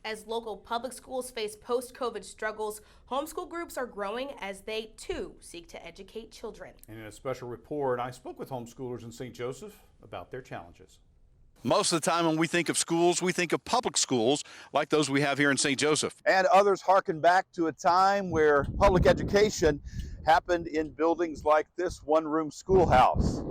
As local public schools face post-COVID struggles, homeschool groups are growing as they, too, seek to educate children. And in a special report, I spoke with homeschoolers in St. Joseph about their challenges. Most of the time when we think of schools, we think of public schools like those we have here in St. Joseph. And others harken back to a time where public education happened in buildings like this one-room schoolhouse.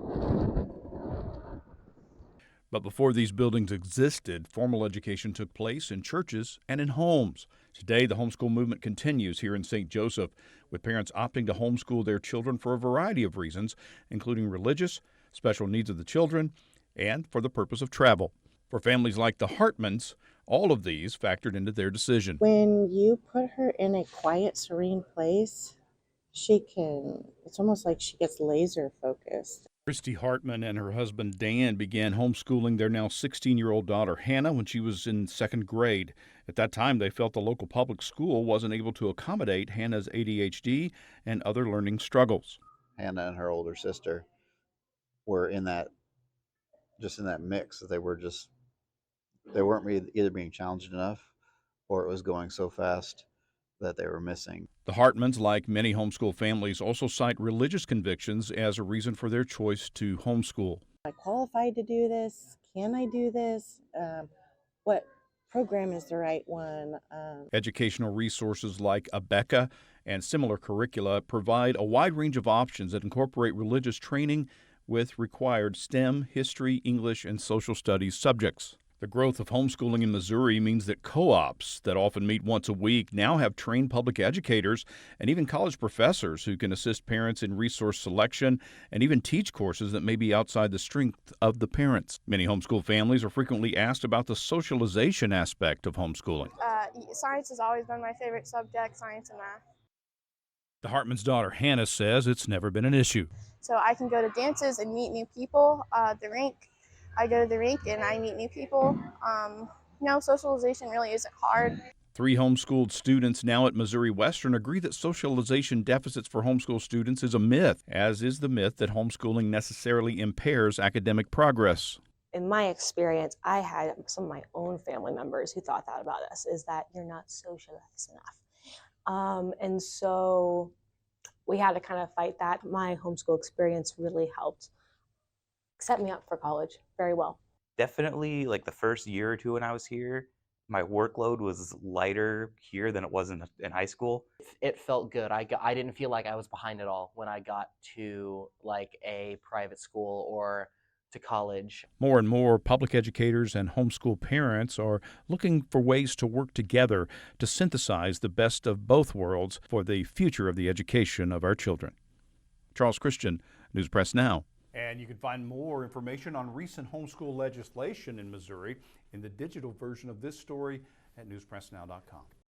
But before these buildings existed, formal education took place in churches and in homes. Today, the homeschool movement continues here in St. Joseph, with parents opting to homeschool their children for a variety of reasons, including religious, special needs of the children, and for the purpose of travel. For families like the Hartmans, all of these factored into their decision. When you put her in a quiet, serene place, it's almost like she gets laser focused. Christy Hartman and her husband Dan began homeschooling their now 16-year-old daughter Hannah when she was in second grade. At that time, they felt the local public school wasn't able to accommodate Hannah's ADHD and other learning struggles. Hannah and her older sister were in that mix. They weren't either being challenged enough, or it was going so fast that they were missing. The Hartmans, like many homeschool families, also cite religious convictions as a reason for their choice to homeschool. Am I qualified to do this? Can I do this? What program is the right one? Educational resources like Abeka and similar curricula provide a wide range of options that incorporate religious training with required STEM, history, English, and social studies subjects. The growth of homeschooling in Missouri means that co-ops that often meet once a week now have trained public educators and even college professors who can assist parents in resource selection and even teach courses that may be outside the strength of the parents. Many homeschool families are frequently asked about the socialization aspect of homeschooling. Science has always been my favorite subject, science and math. The Hartman's daughter Hannah says it's never been an issue. So I can go to dances and meet new people. The rink, I go to the rink and I meet new people. Socialization really isn't hard. 3 homeschooled students now at Missouri Western agree that socialization deficits for homeschool students is a myth, as is the myth that homeschooling necessarily impairs academic progress. In my experience, I had some of my own family members who thought that about us, is that you're not socialized enough. And so we had to kind of fight that. My homeschool experience really helped set me up for college very well. Definitely, like the first year or two when I was here, my workload was lighter here than it was in high school. It felt good. I didn't feel like I was behind at all when I got to like a private school or to college. More and more public educators and homeschool parents are looking for ways to work together to synthesize the best of both worlds for the future of the education of our children. Charles Christian, News Press Now. And you can find more information on recent homeschool legislation in Missouri in the digital version of this story at newspressnow.com.